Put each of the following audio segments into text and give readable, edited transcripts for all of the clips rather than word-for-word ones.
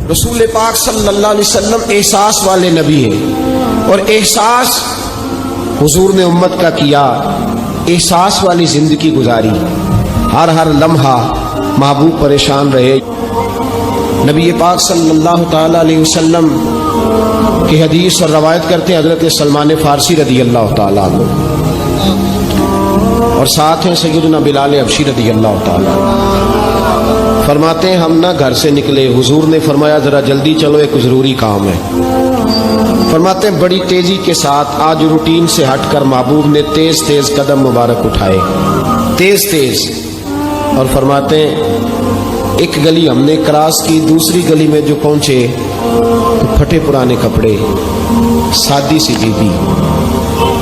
رسول پاک صلی اللہ علیہ وسلم احساس والے نبی ہیں، اور احساس حضور نے امت کا کیا، احساس والی زندگی گزاری، ہر لمحہ محبوب پریشان رہے۔ نبی پاک صلی اللہ تعالی علیہ وسلم کی حدیث اور روایت کرتے ہیں حضرت سلمان فارسی رضی اللہ تعالیٰ عنہ، اور ساتھ ہیں سیدنا بلال حبشی رضی اللہ تعالیٰ عنہ۔ فرماتے ہیں ہم نہ گھر سے نکلے، حضور نے فرمایا ذرا جلدی چلو، ایک ضروری کام ہے۔ فرماتے ہیں بڑی تیزی کے ساتھ آج روٹین سے ہٹ کر محبوب نے تیز تیز قدم مبارک اٹھائے، تیز تیز، اور فرماتے ہیں ایک گلی ہم نے کراس کی، دوسری گلی میں جو پہنچے تو پھٹے پرانے کپڑے، سادی سی بیوی،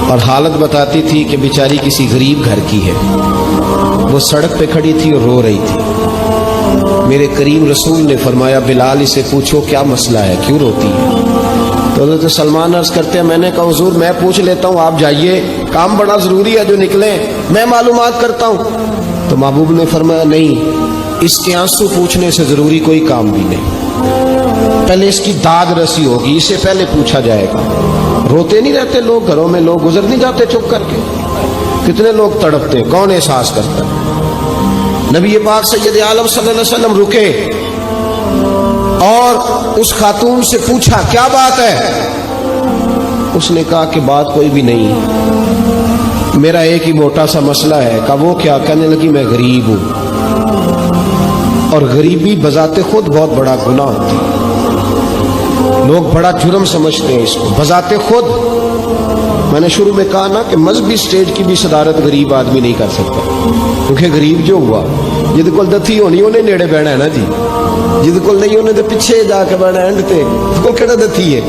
اور حالت بتاتی تھی کہ بیچاری کسی غریب گھر کی ہے۔ وہ سڑک پہ کھڑی تھی اور رو رہی تھی۔ میرے کریم رسول نے فرمایا بلال اسے پوچھو کیا مسئلہ ہے، کیوں روتی ہے؟ تو حضرت سلمان عرض کرتے ہیں میں نے کہا حضور میں پوچھ لیتا ہوں، آپ جائیے، کام بڑا ضروری ہے جو نکلے، میں معلومات کرتا ہوں۔ تو محبوب نے فرمایا نہیں، اس کے آنسو پوچھنے سے ضروری کوئی کام بھی نہیں، پہلے اس کی داد رسی ہوگی، اسے پہلے پوچھا جائے گا۔ روتے نہیں رہتے لوگ گھروں میں، لوگ گزر نہیں جاتے چپ کر کے، کتنے لوگ تڑپتے، کون احساس کرتا ہے؟ نبی پاک سید عالم صلی اللہ علیہ وسلم رکے اور اس خاتون سے پوچھا کیا بات ہے؟ اس نے کہا کہ بات کوئی بھی نہیں، میرا ایک ہی موٹا سا مسئلہ ہے۔ کہا وہ کیا؟ کہنے لگی میں غریب ہوں، اور غریبی بذات خود بہت بڑا گناہ ہوتی ہے، لوگ بڑا جرم سمجھتے ہیں اس کو بذات خود۔ میں نے شروع میں کہا نا کہ مذہبی سٹیج کی بھی صدارت غریب آدمی نہیں کر سکتا، کیونکہ غریب جو ہوا جد کول دتھی ہونی انہیں نیڑے بہنا ہے نا جی، جد کول نہیں انہیں تو پیچھے جا کے بہنا اینڈ تے کو کہڑا دتھی ہے۔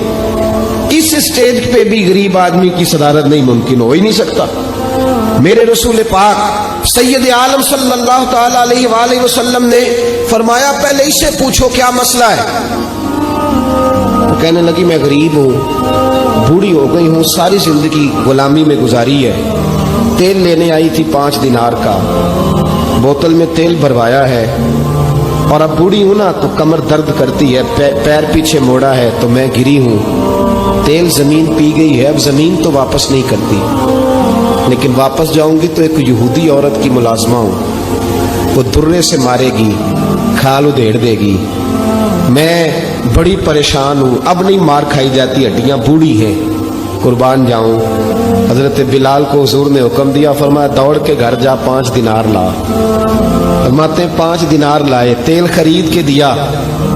اس سٹیج پہ بھی غریب آدمی کی صدارت نہیں ممکن ہو ہی نہیں سکتا۔ میرے رسول پاک سید عالم صلی اللہ تعالی علیہ وآلہ وسلم نے فرمایا پہلے اسے پوچھو کیا مسئلہ ہے۔ وہ کہنے لگی میں غریب ہوں، بوڑھی ہو گئی ہوں، ساری زندگی غلامی میں گزاری ہے، تیل لینے آئی تھی 5 دینار کا، بوتل میں تیل بھروایا ہے، اور اب بوڑھی ہوں نا تو کمر درد کرتی ہے، پیر پیچھے موڑا ہے تو میں گری ہوں، تیل زمین پی گئی ہے، اب زمین تو واپس نہیں کرتی، لیکن واپس جاؤں گی تو ایک یہودی عورت کی ملازمہ ہوں، وہ درے سے مارے گی، کھال ادھیڑ دے گی، میں بڑی پریشان ہوں، اب نہیں مار کھائی جاتی، ہڈیاں بوڑھی ہیں، قربان جاؤں۔ حضرت بلال کو حضور نے حکم دیا، فرمایا دوڑ کے گھر جا 5 دینار لا۔ فرماتے ہیں 5 دینار لائے، تیل خرید کے دیا،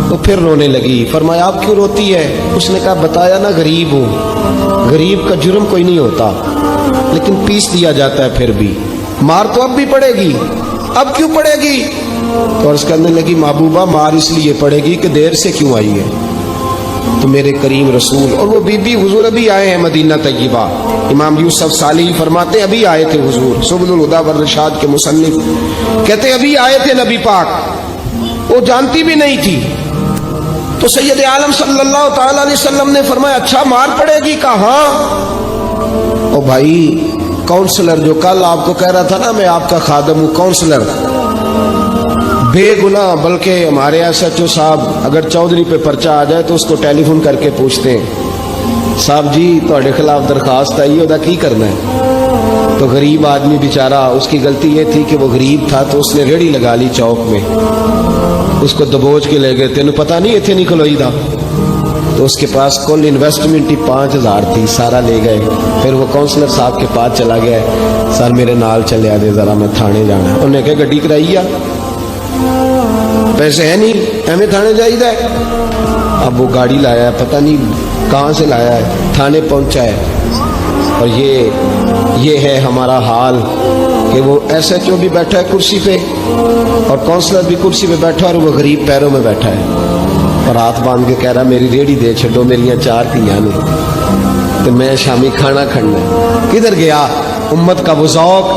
تو پھر رونے لگی۔ فرمایا آپ کیوں روتی ہے؟ اس نے کہا بتایا نا غریب ہوں، غریب کا جرم کوئی نہیں ہوتا، لیکن پیس دیا جاتا ہے، پھر بھی مار تو اب بھی پڑے گی، اب کیوں پڑے گی؟ تو عرض کرنے لگی محبوبہ مار اس لیے پڑے گی کہ دیر سے کیوں آئی ہے۔ تو میرے کریم رسول اور وہ بی بی حضور ابھی آئے ہیں مدینہ طیبہ، امام یوسف صالحی فرماتے ہیں ابھی آئے تھے حضور، سبل الہدی والرشاد کے مصنف کہتے ہیں ابھی آئے تھے نبی پاک، وہ جانتی بھی نہیں تھی۔ تو سید عالم صلی اللہ تعالی علیہ وسلم نے فرمایا اچھا مار پڑے گی؟ کہا ہاں۔ او بھائی کونسلر جو کل آپ کو کہہ رہا تھا نا میں آپ کا خادم ہوں، کونسلر بے گناہ، بلکہ ہمارے SHO صاحب اگر چودھری پہ پرچہ آ جائے تو اس کو ٹیلی فون کر کے پوچھتے ہیں صاحب جی تہاڈے خلاف درخواست آئی ہے، کی کرنا ہے؟ تو غریب آدمی بیچارہ، اس کی غلطی یہ تھی کہ وہ غریب تھا تو اس نے ریڑھی لگا لی چوک میں، اس کو دبوچ کے لے گئے، تینوں پتہ نہیں اتنے نہیں کھلوئی دا، تو اس کے پاس کل انویسٹمنٹ ہی 5000 تھی، سارا لے گئے۔ پھر وہ کونسلر صاحب کے پاس چلا گیا، سر میرے نال چلے آ دے ذرا میں تھانے جانا ہے۔ انہوں نے کہا گڈی کرائی آ، پیسے ہیں نہیں ایویں تھانے جائیدا ہے۔ اب وہ گاڑی لایا ہے، پتہ نہیں کہاں سے لایا ہے، تھانے پہنچا ہے، اور یہ ہے ہمارا حال کہ وہ SHO بھی بیٹھا ہے کرسی پہ اور کونسلر بھی کرسی پہ بیٹھا اور وہ غریب پیروں میں بیٹھا ہے اور ہاتھ باندھ کے کہہ رہا میری ریڑھی دے چھڈو، میریاں 4 دھیاں نے تو میں شامی کھانا کھڑنا ہے۔ کدھر گیا امت کا وہ ذوق؟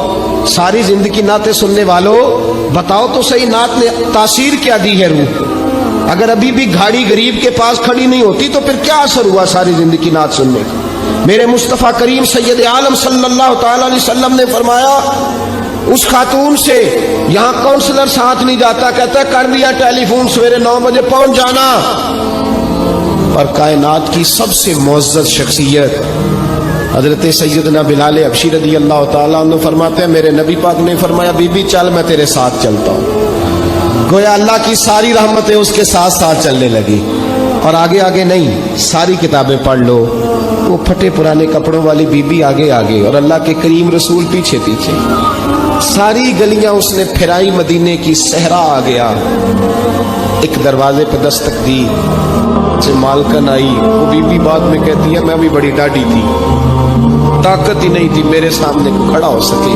ساری زندگی نعتیں سننے والوں بتاؤ تو صحیح نعت نے تاثیر کیا دی ہے روح؟ اگر ابھی بھی گھاڑی غریب کے پاس کھڑی نہیں ہوتی تو پھر کیا اثر ہوا ساری زندگی نعت سننے کا؟ میرے مصطفیٰ کریم سید عالم صلی اللہ تعالی علیہ وسلم نے فرمایا اس خاتون سے، یہاں کونسلر ساتھ نہیں جاتا، کہتا ہے کر دیا ٹیلی فون، سویرے 9 بجے پہنچ جانا۔ اور کائنات کی سب سے معزز شخصیت حضرت سیدنا بلال حبشی رضی اللہ تعالیٰ عنہ فرماتے ہیں میرے نبی پاک نے فرمایا بی بی چل میں تیرے ساتھ چلتا ہوں. گویا اللہ کی ساری رحمتیں اس کے ساتھ ساتھ چلنے لگی. اور آگے آگے نہیں, ساری کتابیں پڑھ لو, وہ پھٹے پرانے کپڑوں والی بی بی آگے آگے اور اللہ کے کریم رسول پیچھے پیچھے. ساری گلیاں اس نے پھرائی, مدینے کی صحرا آ گیا. ایک دروازے پہ دستک دی, سے مالکن آئی. وہ بی بی بعد میں کہتی ہے میں بھی بڑی ڈاڈی تھی, طاقت ہی نہیں تھی میرے سامنے کو کھڑا ہو سکے,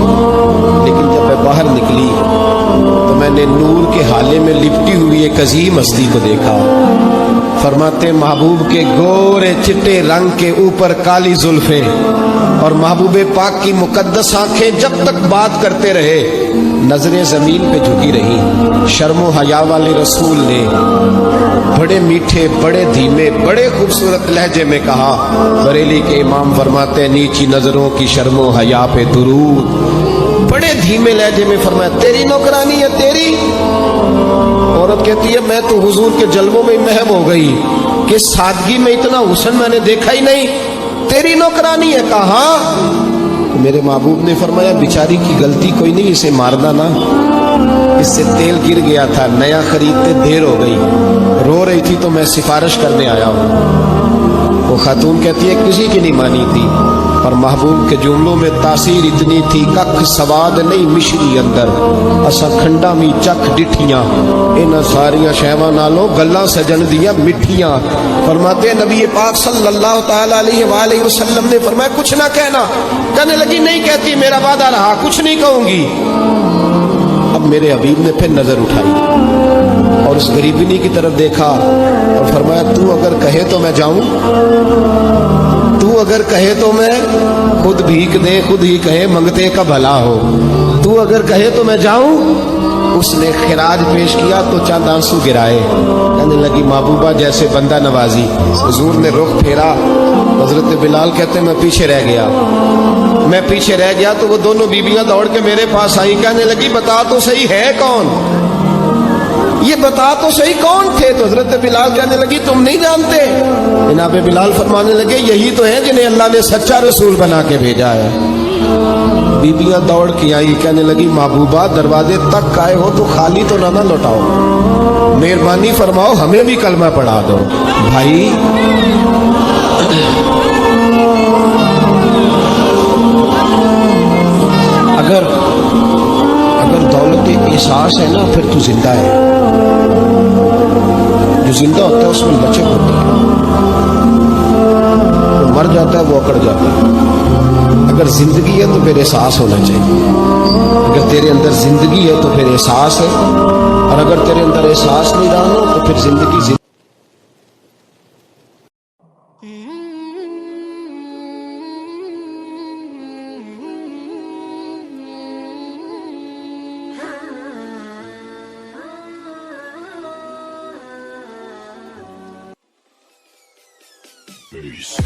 لیکن جب میں باہر نکلی تو میں نے نور کے حالے میں لپٹی ہوئی ایک عظیم ہستی کو دیکھا. فرماتے محبوب کے گورے چٹے رنگ کے اوپر کالی زلفیں اور محبوب پاک کی مقدس آنکھیں جب تک بات کرتے رہے نظریں زمین پہ جھکی رہی. شرم و حیا والے رسول نے بڑے میٹھے, بڑے دھیمے, بڑے خوبصورت لہجے میں کہا. بریلی کے امام فرماتے ہیں نیچی نظروں کی شرم و حیا پہ درود. بڑے دھیمے لہجے میں فرمایا تیری نوکرانی ہے تیری. عورت کہتی ہے میں تو حضور کے جلووں میں محو ہو گئی کہ سادگی میں اتنا حسن میں نے دیکھا ہی نہیں, تیری نوکرانی ہے. کہا میرے محبوب نے فرمایا بیچاری کی غلطی کوئی نہیں, اسے مارنا نا, اس سے تیل گر گیا تھا, نیا خریدتے دیر ہو گئی, رو رہی تھی تو میں سفارش کرنے آیا ہوں. وہ خاتون کہتی ہے کسی کی نہیں مانی تھی, اور محبوب کے جملوں میں تاثیر اتنی تھی ککھ سواد نہیں مشری اندر اسا کھنڈا می چکھ ڈٹھیاں انہاں ساریاں شہواں نالوں گلاں سجن دیاں مٹھیاں. فرماتے نبی پاک صلی اللہ تعالی علیہ وآلہ وسلم نے فرمایا کچھ نہ کہنا. کہنے لگی نہیں کہتی, میرا وعدہ رہا, کچھ نہیں کہوں گی. اب میرے حبیب نے پھر نظر اٹھائی اور اس غریبنی کی طرف دیکھا اور فرمایا تو اگر کہے تو میں جاؤں, تو اگر کہے تو میں خود بھیک دے, خود ہی کہے منگتے کا بھلا ہو, تو اگر کہے تو میں جاؤں. اس نے خراج پیش کیا تو چند آنسو گرائے. کہنے لگی محبوبہ جیسے بندہ نوازی. حضور نے رخ پھیرا, حضرت بلال کہتے میں پیچھے رہ گیا. میں پیچھے رہ گیا تو وہ دونوں بیویاں دوڑ کے میرے پاس آئی. کہنے لگی بتا تو صحیح ہے کون, یہ بتا تو صحیح کون تھے. تو حضرت بلال کہنے لگی تم نہیں جانتے. جناب بلال فرمانے لگے یہی تو ہیں جنہیں اللہ نے سچا رسول بنا کے بھیجا ہے. بیبیاں دوڑ کے آئی, کہنے لگی محبوبہ دروازے تک آئے ہو تو خالی تو نہ لوٹاؤ, مہربانی فرماؤ ہمیں بھی کلمہ پڑھا دو. بھائی اگر دولت احساس ہے نا پھر تو زندہ ہے. جو زندہ ہوتا ہے اس میں لچک ہوتی ہے, جو مر جاتا ہے وہ اکڑ جاتا ہے. اگر زندگی ہے تو پھر احساس ہونا چاہیے. اگر تیرے اندر زندگی ہے تو پھر احساس ہے, اور اگر تیرے اندر احساس نہیں رہا نا تو پھر زندگی Peace.